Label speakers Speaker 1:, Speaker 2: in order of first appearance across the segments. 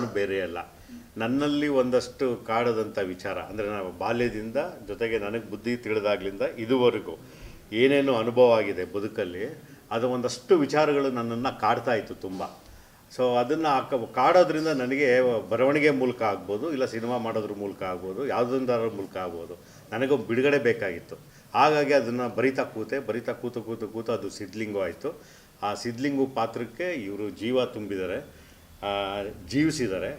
Speaker 1: ನಾನು ಬೇರೆ ಅಲ್ಲ. ನನ್ನಲ್ಲಿ ಒಂದಷ್ಟು ಕಾಡದಂಥ ವಿಚಾರ ಅಂದರೆ ನಾವು ಬಾಲ್ಯದಿಂದ ಜೊತೆಗೆ ನನಗೆ ಬುದ್ಧಿ ತಿಳಿದಾಗ್ಲಿಂದ ಇದುವರೆಗೂ ಏನೇನು ಅನುಭವ ಆಗಿದೆ ಬದುಕಲ್ಲಿ, ಅದು ಒಂದಷ್ಟು ವಿಚಾರಗಳು ನನ್ನನ್ನು ಕಾಡ್ತಾ ಇತ್ತು ತುಂಬ. ಸೊ ಅದನ್ನು ಕಾಡೋದ್ರಿಂದ ನನಗೆ ಬರವಣಿಗೆ ಮೂಲಕ ಆಗ್ಬೋದು, ಇಲ್ಲ ಸಿನಿಮಾ ಮಾಡೋದ್ರ ಮೂಲಕ ಆಗ್ಬೋದು, ಯಾವುದೊಂದಾರ ಮೂಲಕ ಆಗ್ಬೋದು, ನನಗೂ ಬಿಡುಗಡೆ ಬೇಕಾಗಿತ್ತು. ಹಾಗಾಗಿ ಅದನ್ನು ಬರಿತಾ ಕೂತು ಅದು ಸಿದ್ಲಿಂಗು ಆಯಿತು. ಆ ಸಿದ್ಲಿಂಗು ಪಾತ್ರಕ್ಕೆ ಇವರು ಜೀವ ತುಂಬಿದ್ದಾರೆ, ಜೀವಿಸಿದ್ದಾರೆ.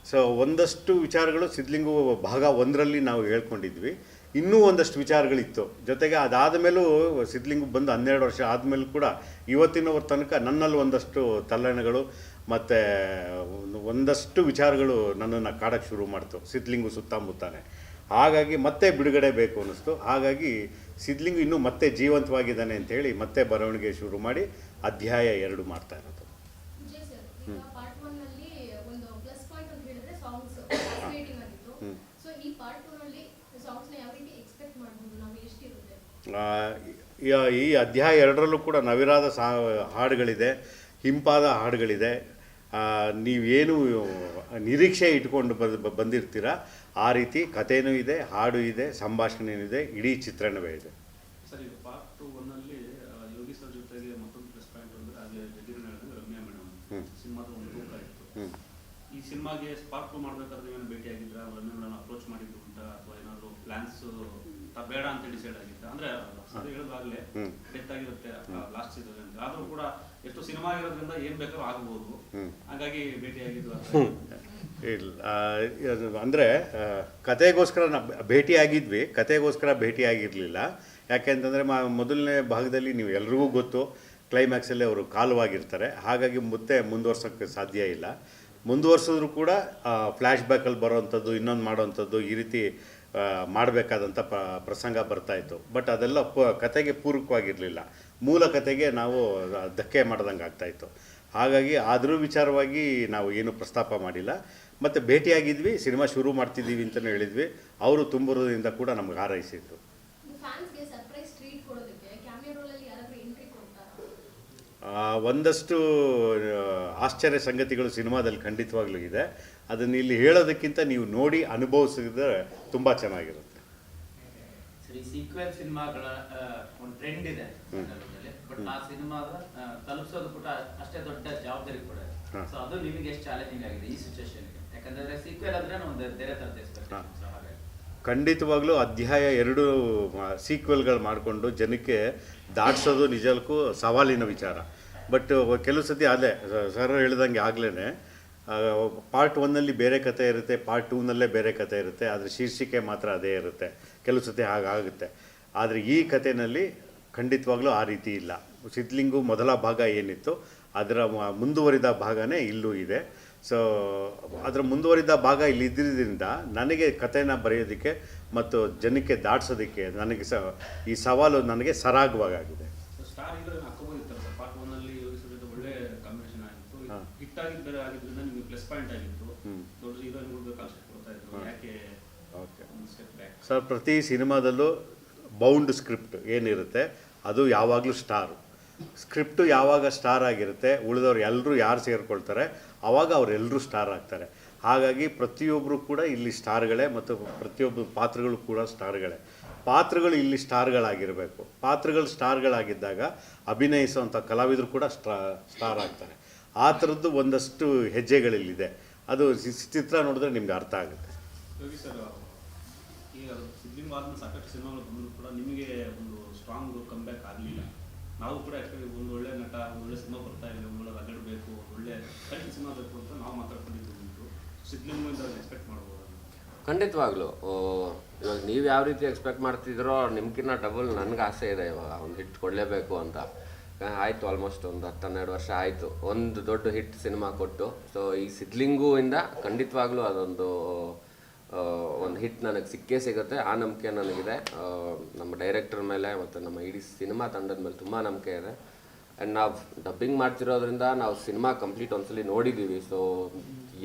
Speaker 1: ಸೊ ಒಂದಷ್ಟು ವಿಚಾರಗಳು ಸಿದ್ಲಿಂಗು ಭಾಗ 1ರಲ್ಲಿ ನಾವು ಹೇಳ್ಕೊಂಡಿದ್ವಿ. ಇನ್ನೂ ಒಂದಷ್ಟು ವಿಚಾರಗಳಿತ್ತು. ಜೊತೆಗೆ ಅದಾದ ಮೇಲೂ ಸಿದ್ಲಿಂಗು ಬಂದು 12 ವರ್ಷ ಆದಮೇಲೂ ಕೂಡ ಇವತ್ತಿನವರ ತನಕ ನನ್ನಲ್ಲಿ ಒಂದಷ್ಟು ತಲ್ಲಣಗಳು ಮತ್ತು ಒಂದಷ್ಟು ವಿಚಾರಗಳು ನನ್ನನ್ನು ಕಾಡೋಕ್ಕೆ ಶುರು ಮಾಡ್ತು ಸಿದ್ಲಿಂಗು ಸುತ್ತಮುತ್ತಾನೆ. ಹಾಗಾಗಿ ಮತ್ತೆ ಬಿಡುಗಡೆ ಬೇಕು ಅನ್ನಿಸ್ತು. ಹಾಗಾಗಿ ಸಿದ್ಲಿಂಗು ಇನ್ನೂ ಮತ್ತೆ ಜೀವಂತವಾಗಿದ್ದಾನೆ ಅಂಥೇಳಿ ಮತ್ತೆ ಬರವಣಿಗೆ ಶುರು ಮಾಡಿ ಅಧ್ಯಾಯ 2 ಮಾಡ್ತಾ ಇರೋದು. ಈ ಅಧ್ಯಾಯ 2ರಲ್ಲೂ ಕೂಡ ನವಿರಾದ ಹಾಡುಗಳಿದೆ, ಹಿಂಪಾದ ಹಾಡುಗಳಿದೆ. ನೀವೇನು ನಿರೀಕ್ಷೆ ಇಟ್ಕೊಂಡು ಬಂದಿರ್ತೀರ ಆ ರೀತಿ ಕಥೆನೂ ಇದೆ, ಹಾಡು ಇದೆ, ಸಂಭಾಷಣೆಯೂ ಇದೆ, ಇಡೀ ಚಿತ್ರಣವೇ ಇದೆ.
Speaker 2: ಸರ್, ಈಗ ಪಾರ್ಟ್ 1ನಲ್ಲಿ ಯೋಗಿ ಸರ್ ಜೊತೆಗೆ ಮತ್ತೊಂದು ಪ್ಲಸ್ ಪಾಯಿಂಟ್ ಅಂದರೆ ಅದೇ ರಮ್ಯಾ ಮೇಡಮ್ ಸಿನಿಮಾದ ಒಂದು ತೂಕ ಇತ್ತು. ಈ ಸಿನಿಮಾಗೆ ಪಾರ್ಟ್ 2 ಮಾಡಬೇಕಾದ್ರೆ ಏನು ಭೇಟಿ ಆಗಿದ್ರ, ರಮ್ಯಾ ಮೇಡಮ್ ಅಪ್ರೋಚ್ ಮಾಡಿದ್ದು ಉಂಟಾ, ಅಥವಾ ಏನಾದರೂ ಪ್ಲಾನ್ಸ್ ಬೇಡ ಅಂತ ಡಿಸೈಡ್ ಆಗಿತ್ತ? ಅಂದ್ರೆ ಸರ್ ಹೇಳಿದಾಗಲೇ ಡೆತ್ ಆಗಿರುತ್ತೆ ಲಾಸ್ಟ್ ಸೀಸನ್ ಅಂತ, ಆದರೂ ಕೂಡ ಎಷ್ಟು ಸಿನಿಮಾ ಆಗಿರೋದ್ರಿಂದ ಏನು ಬೇಕಾದ್ರೂ ಆಗ್ಬೋದು, ಹಾಗಾಗಿ ಭೇಟಿ ಆಗಿದ್ದು
Speaker 1: ಇಲ್ಲ. ಅಂದರೆ ಕತೆಗೋಸ್ಕರ ಭೇಟಿಯಾಗಿದ್ವಿ, ಕತೆಗೋಸ್ಕರ ಭೇಟಿಯಾಗಿರಲಿಲ್ಲ. ಯಾಕೆಂತಂದರೆ ಮೊದಲನೇ ಭಾಗದಲ್ಲಿ ನೀವು ಎಲ್ರಿಗೂ ಗೊತ್ತು, ಕ್ಲೈಮ್ಯಾಕ್ಸಲ್ಲಿ ಅವರು ಕಾಲವಾಗಿರ್ತಾರೆ. ಹಾಗಾಗಿ ಮತ್ತೆ ಮುಂದುವರ್ಸೋಕ್ಕೆ ಸಾಧ್ಯ ಇಲ್ಲ. ಮುಂದುವರ್ಸಿದ್ರು ಕೂಡ ಫ್ಲ್ಯಾಶ್ ಬ್ಯಾಕಲ್ಲಿ ಬರೋವಂಥದ್ದು, ಇನ್ನೊಂದು ಮಾಡೋವಂಥದ್ದು, ಈ ರೀತಿ ಮಾಡಬೇಕಾದಂಥ ಪ್ರಸಂಗ ಬರ್ತಾಯಿತ್ತು. ಬಟ್ ಅದೆಲ್ಲ ಕತೆಗೆ ಪೂರಕವಾಗಿರಲಿಲ್ಲ. ಮೂಲ ಕತೆಗೆ ನಾವು ಧಕ್ಕೆ ಮಾಡ್ದಂಗೆ ಆಗ್ತಾಯಿತ್ತು. ಹಾಗಾಗಿ ಆದರೂ ವಿಚಾರವಾಗಿ ನಾವು ಏನು ಪ್ರಸ್ತಾಪ ಮಾಡಿಲ್ಲ. ಮತ್ತು ಭೇಟಿಯಾಗಿದ್ವಿ, ಸಿನಿಮಾ ಶುರು ಮಾಡ್ತಿದ್ದೀವಿ ಅಂತಲೂ ಹೇಳಿದ್ವಿ. ಅವರು ತುಂಬುವುದರಿಂದ ಕೂಡ ನಮ್ಗೆ ಹಾರೈಸಿದ್ರು. ಒಂದಷ್ಟು ಆಶ್ಚರ್ಯ ಸಂಗತಿಗಳು ಸಿನಿಮಾದಲ್ಲಿ ಖಂಡಿತವಾಗ್ಲೂ ಇದೆ. ಅದನ್ನು ಇಲ್ಲಿ ಹೇಳೋದಕ್ಕಿಂತ ನೀವು ನೋಡಿ ಅನುಭವಿಸಿದ್ರೆ ತುಂಬ ಚೆನ್ನಾಗಿರುತ್ತೆ.
Speaker 3: ಸೀಕ್ವೆಲ್ ಸಿನಿಮಾಗಳ ಒಂದು ಟ್ರೆಂಡ್ ಇದೆ, ಬಟ್ ಆ ಸಿನಿಮಾದ ತಲುಪಿಸೋದು ಕೂಡ ಅಷ್ಟೇ ದೊಡ್ಡ ಜವಾಬ್ದಾರಿ ಕೂಡ ಇದೆ. ಸೊ ಅದು ನಿಮಗೆ ಎಷ್ಟು ಚಾಲೆಂಜಿಂಗ್ ಆಗಿದೆ ಈ ಸಿಚುವೇಶನ್ಗೆ? ಯಾಕಂದ್ರೆ ಸೀಕ್ವೆಲ್ ಅಂದ್ರೆ ಒಂದು ಬೇರೆ ಥರದ ಎಕ್ಸ್ಪೆಕ್ಟೇಷನ್ಸ್.
Speaker 1: ಖಂಡಿತವಾಗ್ಲೂ ಅಧ್ಯಾಯ 2 ಸೀಕ್ವೆಲ್ಗಳು ಮಾಡಿಕೊಂಡು ಜನಕ್ಕೆ ದಾಟಿಸೋದು ನಿಜಕ್ಕೂ ಸವಾಲಿನ ವಿಚಾರ. ಬಟ್ ಕೆಲವು ಸತಿ ಅದೇ ಸರ್ ಹೇಳಿದಂಗೆ ಆಗ್ಲೇ ಪಾರ್ಟ್ 1ನಲ್ಲಿ ಬೇರೆ ಕತೆ ಇರುತ್ತೆ, ಪಾರ್ಟ್ 2ನಲ್ಲೇ ಬೇರೆ ಕತೆ ಇರುತ್ತೆ. ಆದರೆ ಶೀರ್ಷಿಕೆ ಮಾತ್ರ ಅದೇ ಇರುತ್ತೆ. ಕೆಲವು ಸತಿ ಹಾಗಾಗುತ್ತೆ. ಆದರೆ ಈ ಕಥೆಯಲ್ಲಿ ಖಂಡಿತವಾಗ್ಲೂ ಆ ರೀತಿ ಇಲ್ಲ. ಸಿದ್ಲಿಂಗು ಮೊದಲ ಭಾಗ ಏನಿತ್ತು ಅದರ ಮುಂದುವರಿದ ಭಾಗನೇ ಇಲ್ಲೂ ಇದೆ. ಸೊ ಅದರ ಮುಂದುವರಿದ ಭಾಗ ಇಲ್ಲಿ ಇದ್ದಿದ್ದರಿಂದ ನನಗೆ ಕಥೆನ ಬರೆಯೋದಕ್ಕೆ ಮತ್ತು ಜನಕ್ಕೆ ದಾಟಿಸೋದಕ್ಕೆ ನನಗೆ ಈ ಸವಾಲು ನನಗೆ ಸರಾಗವಾಗಿದೆ. ಸರ್, ಪ್ರತಿ ಸಿನಿಮಾದಲ್ಲೂ ಬೌಂಡ್ ಸ್ಕ್ರಿಪ್ಟ್ ಏನಿರುತ್ತೆ ಅದು ಯಾವಾಗಲೂ ಸ್ಟಾರು. ಸ್ಕ್ರಿಪ್ಟು ಯಾವಾಗ ಸ್ಟಾರ್ ಆಗಿರುತ್ತೆ, ಉಳಿದವ್ರು ಎಲ್ಲರೂ ಯಾರು ಸೇರಿಕೊಳ್ತಾರೆ ಆವಾಗ ಅವರೆಲ್ಲರೂ ಸ್ಟಾರ್ ಆಗ್ತಾರೆ. ಹಾಗಾಗಿ ಪ್ರತಿಯೊಬ್ಬರು ಕೂಡ ಇಲ್ಲಿ ಸ್ಟಾರ್ಗಳೇ ಮತ್ತು ಪ್ರತಿಯೊಬ್ಬ ಪಾತ್ರಗಳು ಕೂಡ ಸ್ಟಾರ್ಗಳೇ. ಪಾತ್ರಗಳು ಇಲ್ಲಿ ಸ್ಟಾರ್ಗಳಾಗಿರಬೇಕು. ಪಾತ್ರಗಳು ಸ್ಟಾರ್ಗಳಾಗಿದ್ದಾಗ ಅಭಿನಯಿಸುವಂಥ ಕಲಾವಿದರು ಕೂಡ ಸ್ಟಾರ್ ಆಗ್ತಾರೆ. ಆ ಥರದ್ದು ಒಂದಷ್ಟು ಹೆಜ್ಜೆಗಳಿಲ್ಲಿದೆ. ಅದು ಚಿತ್ರ ನೋಡಿದ್ರೆ ನಿಮ್ಗೆ ಅರ್ಥ ಆಗುತ್ತೆ.
Speaker 2: ಈಗ ಸಿದ್ಲಿಂಗ್ ಆದ್ಮೇಲೆ ಸಾಕಷ್ಟು ಸಿನಿಮಾಗಳು ಬಂದರೂ ಕೂಡ ನಿಮಗೆ ಒಂದು ಸ್ಟ್ರಾಂಗ್ ಕಮ್ಬ್ಯಾಕ್ ಆಗಲಿಲ್ಲ. ನಾವು ಕೂಡ ಆ್ಯಕ್ಚುಲಿ ಒಂದು ಒಳ್ಳೆ ನಟ, ಒಂದು ಒಳ್ಳೆ ಸಿನಿಮಾ ಬರ್ತಾ ಇಲ್ಲ, ಒಂದು ಒಳ್ಳೆ ರಗಡ್ ಬೇಕು, ಒಂದು ಒಳ್ಳೆ ಕಲ್ಟಿ ಸಿನಿಮಾ ಬೇಕು ಅಂತ ನಾವು ಮಾತಾಡ್ಕೊಂಡಿದ್ದು ಉಂಟು. ಸಿದ್ಲಿಂಗಿಂದ ಎಕ್ಸ್ಪೆಕ್ಟ್ ಮಾಡ್ಬೋದು?
Speaker 4: ಖಂಡಿತವಾಗ್ಲೂ. ಇವಾಗ ನೀವು ಯಾವ ರೀತಿ ಎಕ್ಸ್ಪೆಕ್ಟ್ ಮಾಡ್ತಿದ್ರೋ ನಿಮ್ಗಿನ್ನ ಡಬಲ್ ನನಗೆ ಆಸೆ ಇದೆ ಇವಾಗ ಒಂದು ಹಿಟ್ ಕೊಡಲೇಬೇಕು ಅಂತ. ಆಯಿತು, ಆಲ್ಮೋಸ್ಟ್ ಒಂದು 10-12 ವರ್ಷ ಆಯಿತು ಒಂದು ದೊಡ್ಡ ಹಿಟ್ ಸಿನಿಮಾ ಕೊಟ್ಟು. ಸೊ ಈ ಸಿದ್ಲಿಂಗು ಇಂದ ಖಂಡಿತವಾಗ್ಲೂ ಅದೊಂದು ಒಂದು ಹಿಟ್ ನನಗೆ ಸಿಕ್ಕೇ ಸಿಗುತ್ತೆ. ಆ ನಂಬಿಕೆ ನನಗಿದೆ. ನಮ್ಮ ಡೈರೆಕ್ಟರ್ ಮೇಲೆ ಮತ್ತು ನಮ್ಮ ಇಡೀ ಸಿನಿಮಾ ತಂಡದ ಮೇಲೆ ತುಂಬ ನಂಬಿಕೆ ಇದೆ. ಆ್ಯಂಡ್ ನಾವು ಡಬ್ಬಿಂಗ್ ಮಾಡ್ತಿರೋದ್ರಿಂದ ನಾವು ಸಿನಿಮಾ ಕಂಪ್ಲೀಟ್ ಒಂದ್ಸಲಿ ನೋಡಿದ್ದೀವಿ. ಸೊ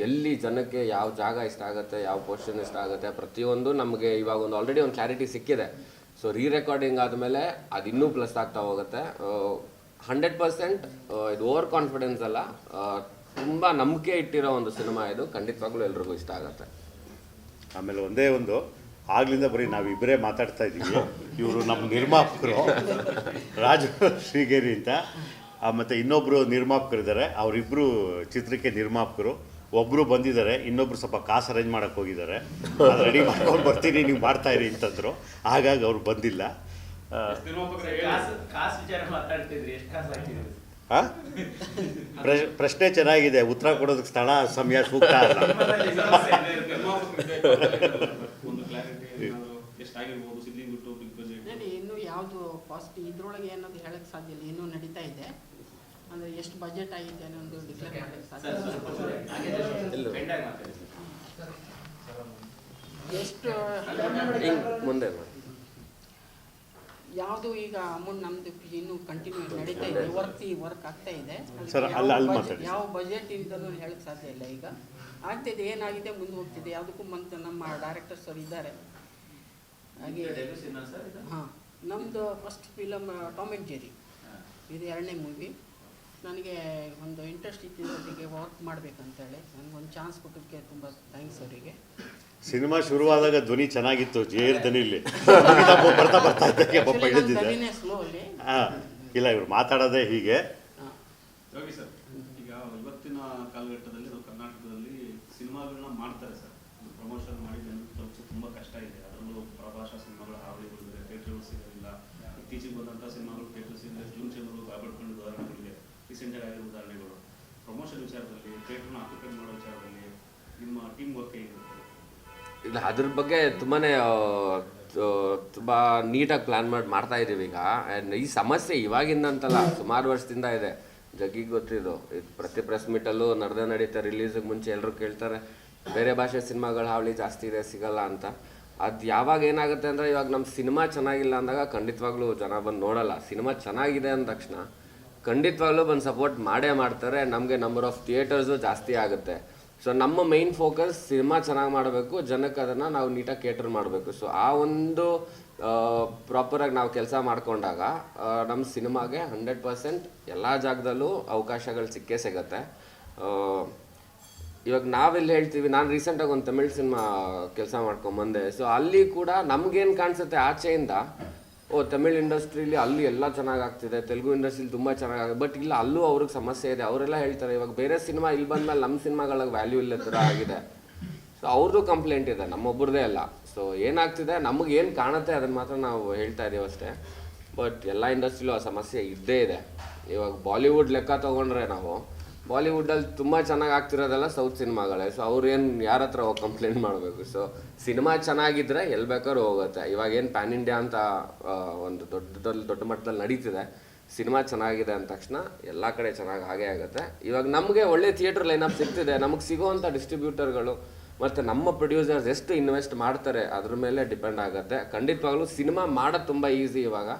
Speaker 4: ಎಲ್ಲಿ ಜನಕ್ಕೆ ಯಾವ ಜಾಗ ಇಷ್ಟ ಆಗುತ್ತೆ, ಯಾವ ಪೋರ್ಷನ್ ಇಷ್ಟ ಆಗುತ್ತೆ, ಪ್ರತಿಯೊಂದು ನಮಗೆ ಇವಾಗ ಒಂದು ಆಲ್ರೆಡಿ ಒಂದು ಕ್ಲಾರಿಟಿ ಸಿಕ್ಕಿದೆ. ಸೊ ರೀರೆಕಾರ್ಡಿಂಗ್ ಆದಮೇಲೆ ಅದು ಇನ್ನೂ ಪ್ಲಸ್ ಆಗ್ತಾ ಹೋಗುತ್ತೆ. 100% ಇದು ಓವರ್ ಕಾನ್ಫಿಡೆನ್ಸ್ ಅಲ್ಲ, ತುಂಬ ನಂಬಿಕೆ ಇಟ್ಟಿರೋ ಒಂದು ಸಿನಿಮಾ ಇದು, ಖಂಡಿತವಾಗ್ಲೂ ಎಲ್ರಿಗೂ ಇಷ್ಟ ಆಗುತ್ತೆ.
Speaker 1: ಆಮೇಲೆ ಒಂದೇ ಒಂದು ಆಗ್ಲಿಂದ ಬರೀ ನಾವಿಬ್ಬರೇ ಮಾತಾಡ್ತಾ ಇದ್ದೀವಿ. ಇವರು ನಮ್ಮ ನಿರ್ಮಾಪಕರು ರಾಜು ಶ್ರೀಗೇರಿ ಅಂತ, ಮತ್ತು ಇನ್ನೊಬ್ಬರು ನಿರ್ಮಾಪಕರಿದ್ದಾರೆ. ಅವರಿಬ್ಬರು ಚಿತ್ರಕ್ಕೆ ನಿರ್ಮಾಪಕರು. ಒಬ್ಬರು ಬಂದಿದ್ದಾರೆ, ಇನ್ನೊಬ್ರು ಸ್ವಲ್ಪ ಕಾಸು ಅರೇಂಜ್ ಮಾಡೋಕ್ಕೆ ಹೋಗಿದ್ದಾರೆ. ರೆಡಿ ಮಾಡ್ಕೊಂಡು ಬರ್ತೀನಿ, ನೀವು ಮಾಡ್ತಾಯಿರಿ ಅಂತಂದರು. ಹಾಗಾಗಿ ಅವ್ರು ಬಂದಿಲ್ಲ.
Speaker 3: ಕಾಸು ವಿಚಾರ ಮಾತಾಡ್ತಿದ್ರಿ, ಎಷ್ಟು ಕಾಸು ಹಾಕಿದ್ರಿ?
Speaker 1: ಹಾಂ, ಪ್ರಶ್ನೆ ಚೆನ್ನಾಗಿದೆ, ಉತ್ತರ ಕೊಡೋದಕ್ಕೆ ಸ್ಥಳ ಸಮಯ ಸೂಕ್ತ ಅಲ್ಲ.
Speaker 2: ಒಂದು ಕ್ಲಾರಿಟಿ ಎಷ್ಟಾಗಿರ್ಬೋದು ಸಿದ್ಲಿಂಗ್ ಬಿಟ್ಟು ಬಿಗ್ ಬಜೆಟ್
Speaker 5: ಇನ್ನೂ ಯಾವುದು ಕಾಸ್ಟ್ ಇದ್ರೊಳಗೆ ಅನ್ನೋದು ಹೇಳಕ್ಕೆ ಸಾಧ್ಯ ಇಲ್ಲ, ಇನ್ನೂ ನಡೀತಾ ಇದೆ. ಅಂದರೆ ಎಷ್ಟು ಬಜೆಟ್ ಆಗಿದೆ ಅನ್ನೋದು ಡಿಕ್ಲೇರ್ ಮಾಡಕ್ಕೆ ಸಾಧ್ಯ ಎಷ್ಟು
Speaker 4: ಮುಂದೆ
Speaker 5: ಯಾವುದು ಈಗ ಅಮೌಂಟ್ ನಮ್ಮದು ಇನ್ನೂ ಕಂಟಿನ್ಯೂ ನಡೀತಾ ಇದೆ, ವರ್ಕ್ ಆಗ್ತಾ ಇದೆ.
Speaker 1: ಸರ್, ಅಲ್ಲಿ ಮಾತಾಡಿ.
Speaker 5: ಯಾವ ಬಜೆಟ್ ಇಂದಲೂ ಹೇಳಕ್ಕೆ ಸಾಧ್ಯ ಇಲ್ಲ. ಈಗ ಆಗ್ತಿದೆ, ಏನಾಗಿದೆ, ಮುಂದೆ ಹೋಗ್ತಿದೆ. ಯಾವುದಕ್ಕೂ ನಮ್ಮ ಡೈರೆಕ್ಟರ್ಸ್ ಅವರು ಇದ್ದಾರೆ. ಹಾಗೆ ಹಾಂ, ನಮ್ಮದು first film Tom and Jerry, ಇದು 2ನೇ ಮೂವಿ. ನನಗೆ ಒಂದು ಇಂಟ್ರೆಸ್ಟ್ ಇದ್ದಿದ್ದರಿಗೆ ವರ್ಕ್ ಮಾಡಬೇಕಂತೇಳಿ ನನಗೊಂದು ಚಾನ್ಸ್ ಕೊಟ್ಟೋದಕ್ಕೆ ತುಂಬ ಥ್ಯಾಂಕ್ಸ್ ಅವರಿಗೆ.
Speaker 1: ಸಿನಿಮಾ ಶುರುವಾದಾಗ ಧ್ವನಿ ಚೆನ್ನಾಗಿತ್ತು, ಜೇರ್ ಧ್ವನಿಲಿ ಬರ್ತಾ ಇದ್ದಕ್ಕೆ ಪಾಪ ಹಿಡಿದಿದೆ.
Speaker 5: ಸ್ಲೋ ಅಲ್ಲಿ
Speaker 1: ಇಲ್ಲ, ಇವ್ರು ಮಾತಾಡೋದೇ ಹೀಗೆ.
Speaker 2: ಯೋಗಿ ಸರ್, ಈಗ ಇವತ್ತಿನ ಕಾಲಘಟ್ಟದಲ್ಲಿ ನಾವು ಕರ್ನಾಟಕದಲ್ಲಿ ಸಿನಿಮಾಗಳನ್ನ ಮಾಡ್ತಾರೆ ಸರ್, ಪ್ರಮೋಷನ್ ಮಾಡಿ ಜನರಿಗೆ ತಲುಪಿಸೋದು ತುಂಬ ಕಷ್ಟ ಇದೆ. ಅದರಲ್ಲೂ ಪ್ರಭಾಷಾ ಸಿನಿಮಾಗಳ ಹಾವಳಿಗಳಿದೆ, ಥಿಯೇಟರ್ಗಳು ಸಿಗೋದಿಲ್ಲ. ಇತ್ತೀಚೆಗೆ ಬಂದಂಥ ಸಿನಿಮಾಗಳು ಥಿಯೇಟರ್ ಸಿಗದೆ ಜೂನ್ ಚಂದ್ರು ಕಾಪಾಡ್ಕೊಂಡಿದ್ದ ಉದಾಹರಣೆಗಳಿವೆ, ರೀಸೆಂಟಾಗಿ ಆಗಿರೋ ಉದಾಹರಣೆಗಳು. ಪ್ರಮೋಷನ್ ವಿಚಾರದಲ್ಲಿ, ಥಿಯೇಟರ್ನ ಆಕ್ಯುಪೈ ಮಾಡೋ ವಿಚಾರದಲ್ಲಿ ನಿಮ್ಮ ಟೀಮ್ ವರ್ಕ್ ಹೇಗಿರುತ್ತೆ?
Speaker 4: ಇಲ್ಲ, ಅದ್ರ ಬಗ್ಗೆ ತುಂಬಾ ತುಂಬ ನೀಟಾಗಿ ಪ್ಲ್ಯಾನ್ ಮಾಡ್ತಾ ಇದ್ದೀವಿ ಈಗ. ಆ್ಯಂಡ್ ಈ ಸಮಸ್ಯೆ ಇವಾಗಿಂದಂತಲ್ಲ, ಸುಮಾರು ವರ್ಷದಿಂದ ಇದೆ. ಜಗ್ಗಿಗೆ ಗೊತ್ತಿದ್ದು, ಇದು ಪ್ರತಿ ಪ್ರೆಸ್ ಮೀಟಲ್ಲೂ ನಡೀತಾ. ರಿಲೀಸಿಗೆ ಮುಂಚೆ ಎಲ್ಲರೂ ಕೇಳ್ತಾರೆ, ಬೇರೆ ಭಾಷೆ ಸಿನಿಮಾಗಳ ಹಾವಳಿ ಜಾಸ್ತಿ ಇದೆ, ಸಿಗಲ್ಲ ಅಂತ. ಅದು ಯಾವಾಗ ಏನಾಗುತ್ತೆ ಅಂದರೆ, ಇವಾಗ ನಮ್ಮ ಸಿನಿಮಾ ಚೆನ್ನಾಗಿಲ್ಲ ಅಂದಾಗ ಖಂಡಿತವಾಗ್ಲೂ ಜನ ಬಂದು ನೋಡಲ್ಲ. ಸಿನಿಮಾ ಚೆನ್ನಾಗಿದೆ ಅಂದ ತಕ್ಷಣ ಖಂಡಿತವಾಗ್ಲೂ ಬಂದು ಸಪೋರ್ಟ್ ಮಾಡೇ ಮಾಡ್ತಾರೆ. ನಮಗೆ ನಂಬರ್ ಆಫ್ ಥಿಯೇಟರ್ಸು ಜಾಸ್ತಿ ಆಗುತ್ತೆ. ಸೊ ನಮ್ಮ ಮೈನ್ ಫೋಕಸ್ ಸಿನಿಮಾ ಚೆನ್ನಾಗಿ ಮಾಡಬೇಕು, ಜನಕ್ಕೆ ಅದನ್ನು ನಾವು ನೀಟಾಗಿ ಕೇಟರ್ ಮಾಡಬೇಕು. ಸೊ ಆ ಒಂದು ಪ್ರಾಪರಾಗಿ ನಾವು ಕೆಲಸ ಮಾಡಿಕೊಂಡಾಗ ನಮ್ಮ ಸಿನಿಮಾಗೆ 100% ಎಲ್ಲ ಜಾಗದಲ್ಲೂ ಅವಕಾಶಗಳು ಸಿಕ್ಕೇ ಸಿಗತ್ತೆ. ಇವಾಗ ನಾವೆಲ್ಲಿ ಹೇಳ್ತೀವಿ, ನಾನು ರೀಸೆಂಟಾಗಿ ಒಂದು ತಮಿಳ್ ಸಿನಿಮಾ ಕೆಲಸ ಮಾಡ್ಕೊಂಬಂದೆ. ಸೊ ಅಲ್ಲಿ ಕೂಡ ನಮಗೇನು ಕಾಣಿಸುತ್ತೆ ಆಚೆಯಿಂದ, ತಮಿಳ್ ಇಂಡಸ್ಟ್ರೀಲಿ ಅಲ್ಲಿ ಎಲ್ಲ ಚೆನ್ನಾಗಿ ಆಗ್ತಿದೆ, ತೆಲುಗು ಇಂಡಸ್ಟ್ರೀಲಿ ತುಂಬ ಚೆನ್ನಾಗಿದೆ. ಬಟ್ ಇಲ್ಲ, ಅಲ್ಲೂ ಅವ್ರಿಗೆ ಸಮಸ್ಯೆ ಇದೆ. ಅವರೆಲ್ಲ ಹೇಳ್ತಾರೆ, ಇವಾಗ ಬೇರೆ ಸಿನಿಮಾ ಇಲ್ಲಿ ಬಂದಮೇಲೆ ನಮ್ಮ ಸಿನಿಮಾಗಳಿಗೆ ವ್ಯಾಲ್ಯೂ ಇಲ್ಲ ಥರ ಆಗಿದೆ. ಸೊ ಅವ್ರದ್ದು ಕಂಪ್ಲೇಂಟ್ ಇದೆ, ನಮ್ಮೊಬ್ಬರದೇ ಅಲ್ಲ. ಸೊ ಏನಾಗ್ತಿದೆ, ನಮಗೇನು ಕಾಣುತ್ತೆ ಅದನ್ನು ಮಾತ್ರ ನಾವು ಹೇಳ್ತಾ ಇದ್ದೀವಿ ಅಷ್ಟೇ. ಬಟ್ ಎಲ್ಲ ಇಂಡಸ್ಟ್ರಿಲೂ ಆ ಸಮಸ್ಯೆ ಇದ್ದೇ ಇದೆ. ಇವಾಗ ಬಾಲಿವುಡ್ ಲೆಕ್ಕ ತೊಗೊಂಡ್ರೆ ನಾವು, ಬಾಲಿವುಡ್ಡಲ್ಲಿ ತುಂಬ ಚೆನ್ನಾಗಿ ಆಗ್ತಿರೋದೆಲ್ಲ ಸೌತ್ ಸಿನಿಮಾಗಳೇ. ಸೊ ಅವ್ರೇನು ಯಾರ ಹತ್ರ ಹೋಗಿ ಕಂಪ್ಲೇಂಟ್ ಮಾಡಬೇಕು? ಸೊ ಸಿನಿಮಾ ಚೆನ್ನಾಗಿದ್ದರೆ ಎಲ್ಲಿ ಬೇಕಾದ್ರೂ ಹೋಗುತ್ತೆ. ಇವಾಗ ಏನು ಪ್ಯಾನ್ ಇಂಡಿಯಾ ಅಂತ ಒಂದು ದೊಡ್ಡ ಮಟ್ಟದಲ್ಲಿ ನಡೀತಿದೆ. ಸಿನಿಮಾ ಚೆನ್ನಾಗಿದೆ ಅಂದ ತಕ್ಷಣ ಎಲ್ಲ ಕಡೆ ಚೆನ್ನಾಗಿ ಹಾಗೇ ಆಗುತ್ತೆ. ಇವಾಗ ನಮಗೆ ಒಳ್ಳೆ ಥಿಯೇಟರ್ ಲೈನಪ್ ಸಿಗ್ತಿದೆ. ನಮಗೆ ಸಿಗೋವಂಥ ಡಿಸ್ಟ್ರಿಬ್ಯೂಟರ್ಗಳು ಮತ್ತು ನಮ್ಮ ಪ್ರೊಡ್ಯೂಸರ್ಸ್ ಎಷ್ಟು ಇನ್ವೆಸ್ಟ್ ಮಾಡ್ತಾರೆ ಅದ್ರ ಮೇಲೆ ಡಿಪೆಂಡ್ ಆಗುತ್ತೆ. ಖಂಡಿತವಾಗ್ಲೂ ಸಿನಿಮಾ ಮಾಡೋದು ತುಂಬ ಈಸಿ. ಇವಾಗ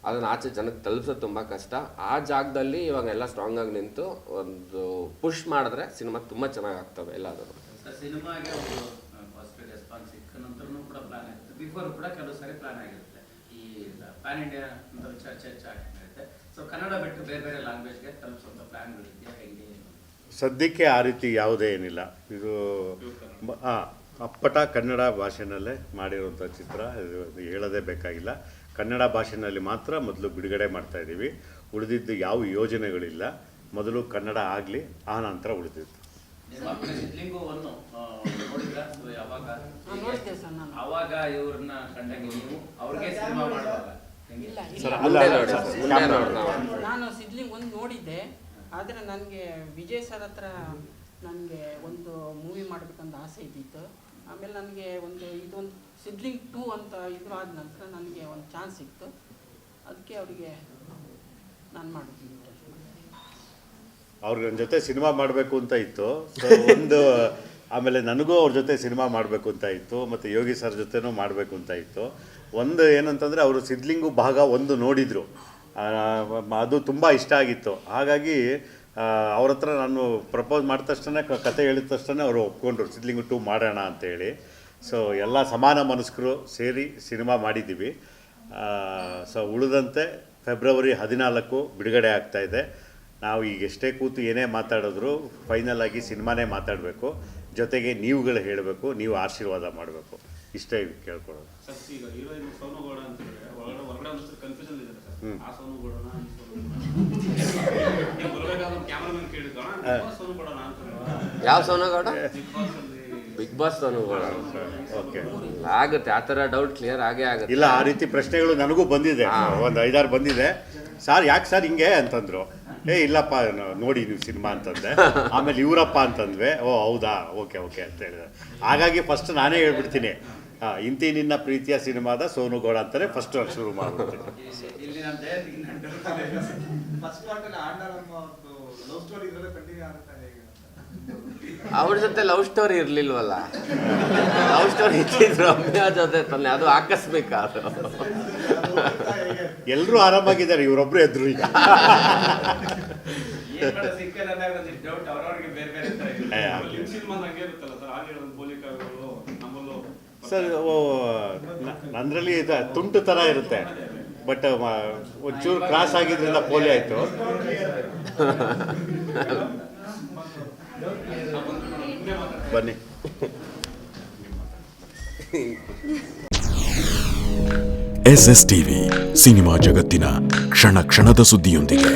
Speaker 4: ಅದನ್ನು ಆಚೆ ಜನಕ್ಕೆ ತಲುಪಿಸೋದು ತುಂಬ ಕಷ್ಟ. ಆ ಜಾಗದಲ್ಲಿ ಇವಾಗ ಎಲ್ಲ ಸ್ಟ್ರಾಂಗಾಗಿ ನಿಂತು ಒಂದು ಪುಷ್ ಮಾಡಿದ್ರೆ ಸಿನಿಮಾ ತುಂಬ ಚೆನ್ನಾಗಿ ಆಗ್ತವೆ ಎಲ್ಲಾದರೂ.
Speaker 3: ಸಿನಿಮಾಗೆ ಒಂದು ಪಾಸಿಟಿವ್ ರೆಸ್ಪಾನ್ಸ್ ಸಿಕ್ಕ ನಂತರನೂ ಕೂಡ ಪ್ಲಾನ್ ಆಗುತ್ತೆ, ಬಿಫೋರ್ ಕೂಡ ಕೆಲವು ಸಾರಿ ಪ್ಲಾನ್ ಆಗಿರುತ್ತೆ. ಈ ಪ್ಯಾನ್ ಇಂಡಿಯಾ ಅಂತ ಚರ್ಚೆ ಆಗ್ತಿರುತ್ತೆ. ಸೊ ಕನ್ನಡ ಬಿಟ್ಟು ಬೇರೆ ಬೇರೆ ಲ್ಯಾಂಗ್ವೇಜ್ಗೆ ತಲುಪಿಸುವಂಥ ಪ್ಲಾನ್ಗಳಿದೆಯಾ, ಹೇಗೆ?
Speaker 1: ಸದ್ಯಕ್ಕೆ ಆ ರೀತಿ ಯಾವುದೇ ಏನಿಲ್ಲ. ಇದು ಅಪ್ಪಟ ಕನ್ನಡ ಭಾಷೆನಲ್ಲೇ ಮಾಡಿರುವಂಥ ಚಿತ್ರ, ಇದು ಹೇಳೋದೇ ಬೇಕಾಗಿಲ್ಲ. ಕನ್ನಡ ಭಾಷೆಯಲ್ಲಿ ಮಾತ್ರ ಮೊದಲು ಬಿಡುಗಡೆ ಮಾಡ್ತಾ ಇದ್ದೀವಿ. ಉಳಿದಿದ್ದು ಯಾವ ಯೋಜನೆಗಳಿಲ್ಲ. ಮೊದಲು ಕನ್ನಡ ಆಗಲಿ, ಆ ನಂತರ ಉಳಿದಿದ್ದು.
Speaker 3: ಅವಾಗ ಇವ್ರನ್ನ ಕಂಡಂಗೆ ನೀವು ಅವ್ರಿಗೆ ಸಿನಿಮಾ ಮಾಡುವಾಗ
Speaker 5: ನಾನು ಸಿದ್ಲಿಂಗ್ ಒಂದು ನೋಡಿದ್ದೆ. ಆದರೆ ನನಗೆ ವಿಜಯ್ ಸರ್ ಹತ್ರ ನನಗೆ ಒಂದು ಮೂವಿ ಮಾಡಬೇಕಂತ ಆಸೆ ಇದ್ದಿತ್ತು. ಆಮೇಲೆ ನನಗೆ ಇದೊಂದು ಸಿದ್ಲಿಂಗ್ 2 ಅಂತ ಇದ್ರ ಆದ ನಂತರ ನನಗೆ ಒಂದು ಚಾನ್ಸ್ ಸಿಕ್ತು. ಅದಕ್ಕೆ ಅವರಿಗೆ ನಾನು ಮಾಡಿದ್ದೀನಿ.
Speaker 1: ಅವ್ರಿಗೆ ನನ್ನ ಜೊತೆ ಸಿನಿಮಾ ಮಾಡಬೇಕು ಅಂತ ಇತ್ತು. ಸೊ ಆಮೇಲೆ ನನಗೂ ಅವ್ರ ಜೊತೆ ಸಿನಿಮಾ ಮಾಡಬೇಕು ಅಂತ ಇತ್ತು, ಮತ್ತು ಯೋಗಿ ಸರ್ ಜೊತೆನೂ ಮಾಡಬೇಕು ಅಂತ ಇತ್ತು. ಒಂದು ಏನಂತಂದರೆ, ಅವರು ಸಿದ್ಲಿಂಗು ಭಾಗ 1 ನೋಡಿದರು. ಅದು ತುಂಬ ಇಷ್ಟ ಆಗಿತ್ತು. ಹಾಗಾಗಿ ಅವ್ರ ಹತ್ರ ನಾನು ಪ್ರಪೋಸ್ ಮಾಡಿದ ತಕ್ಷಣ, ಕತೆ ಹೇಳಿದ ತಕ್ಷಣ ಅವರು ಒಪ್ಕೊಂಡ್ರು ಸಿದ್ಲಿಂಗು 2 ಮಾಡೋಣ ಅಂತೇಳಿ. ಸೊ ಎಲ್ಲ ಸಮಾನ ಮನಸ್ಕರು ಸೇರಿ ಸಿನಿಮಾ ಮಾಡಿದ್ದೀವಿ. ಸೊ ಉಳಿದಂತೆ ಫೆಬ್ರವರಿ 14 ಬಿಡುಗಡೆ ಆಗ್ತಾಯಿದೆ. ನಾವು ಈಗ ಎಷ್ಟೇ ಕೂತು ಏನೇ ಮಾತಾಡಿದ್ರು ಫೈನಲ್ ಆಗಿ ಸಿನಿಮಾನೇ ಮಾತಾಡಬೇಕು, ಜೊತೆಗೆ ನೀವುಗಳು ಹೇಳಬೇಕು, ನೀವು ಆಶೀರ್ವಾದ ಮಾಡಬೇಕು, ಇಷ್ಟೇ ಕೇಳ್ಕೊಳ್ಳೋದು.
Speaker 2: ಸರ್ ಈಗ ಹೀರೋಯಿನ್ ಸೋನು ಗೌಡ ಅಂತ ಹೇಳಿದ್ರೆ ಹೊರಗಡೆ ಒಂದಷ್ಟು ಕನ್ಫ್ಯೂಷನ್ ಇದೆ ಸರ್. ಆ ಸೋನು ಗೌಡನ ಈ ಸೋನು ನೀವು ಬರಬೇಕಾದ್ರೆ ಕ್ಯಾಮ್ರಾಮನ್ ಕೇಳಿದ್ದ ಸೋನು ಗೌಡನ ಅಂತ.
Speaker 4: ಯಾವ ಸೋನಗೌಡ?
Speaker 2: ಬಿಗ್ ಬಾಸ್ ಅಲ್ಲಿ
Speaker 4: ಬಿಗ್ ಬಾಸ್ ಸೋನಗೌಡ.
Speaker 1: ಓಕೆ,
Speaker 4: ಆಗುತ್ತೆ, ಆ ಥರ ಡೌಟ್ ಕ್ಲಿಯರ್ ಆಗೇ ಆಗುತ್ತೆ.
Speaker 1: ಇಲ್ಲ ಆ ರೀತಿ ಪ್ರಶ್ನೆಗಳು ನನಗೂ ಬಂದಿದೆ, ಒಂದು 5-6 ಬಂದಿದೆ. ಸರ್ ಯಾಕೆ ಸರ್ ಹಿಂಗೆ ಅಂತಂದರು. ಇಲ್ಲಪ್ಪ ನೋಡಿ ನೀವು ಸಿನಿಮಾ ಅಂತಂದೆ. ಆಮೇಲೆ ಇವರಪ್ಪ ಅಂತಂದ್ವಿ. ಓ ಹೌದಾ, ಓಕೆ ಓಕೆ ಅಂತ ಹೇಳಿದೆ. ಹಾಗಾಗಿ ಫಸ್ಟ್ ನಾನೇ ಹೇಳ್ಬಿಡ್ತೀನಿ, ಇಂತಿ ನಿನ್ನ ಪ್ರೀತಿಯ ಸಿನಿಮಾದ ಸೋನು ಗೌಡ ಅಂತಾನೆ ಫಸ್ಟ್ ಶುರು ಮಾಡ್ಬಿಡ್ತೀನಿ.
Speaker 3: ಇಲ್ಲಿ ನಾನು ಜಯಂತಿಗೆ
Speaker 6: ಫಸ್ಟ್ ಪಾರ್ಟಲ್ಲಿ ಆಂಡರಮ್ಮ ಅವ್ರದ್ದು ಲವ್ ಸ್ಟೋರಿ ಇದರಲ್ಲೇ ಕಂಟಿನ್ಯೂ ಆಗುತ್ತೆ ಹೇಗೆ?
Speaker 4: ಅವ್ರ ಜೊತೆ ಲವ್ ಸ್ಟೋರಿ ಇರ್ಲಿಲ್ವಲ್ಲ. ಲವ್ ಸ್ಟೋರಿ ಇಟ್ಟಿದ್ರು ರಮ್ಯಾ ಜೊತೆ ತಾನೆ, ಅದು ಆಕಸ್ಮಿಕ. ಅದು
Speaker 1: ಎಲ್ಲರೂ ಆರಾಮಾಗಿದ್ದಾರೆ, ಇವರೊಬ್ರು ಎದ್ರು ಈಗ.
Speaker 3: ಸಿಕ್ಕಲ್ಲ ಡೌಟ್ ಅವ್ರವ್ರಿಗೆ ಬೇರೆ ಬೇರೆ ತರ ಇದೆ.
Speaker 2: ನಿಮ್ಮ ಸಿನಿಮಾ ಹಂಗೆ ಇರುತ್ತಲ್ಲ ಸರ್, ಹಾಗೆ ಒಂದು ಪೋಲಿ ಕಾವ್ಯಗಳು ನಮ್ಮಲ್ಲೂ
Speaker 1: ಸರ್ ನಂದ್ರಲ್ಲಿ ಇದು ತುಂಟು ಥರ ಇರುತ್ತೆ, ಬಟ್ ಒಂಚೂರು ಕ್ರಾಸ್ ಆಗಿದ್ರಿಂದ ಪೋಲಿ ಆಯಿತು. ಬನ್ನಿ.
Speaker 7: SSTV ಸಿನಿಮಾ ಜಗತ್ತಿನ ಕ್ಷಣ ಕ್ಷಣದ ಸುದ್ದಿಯೊಂದಿಗೆ.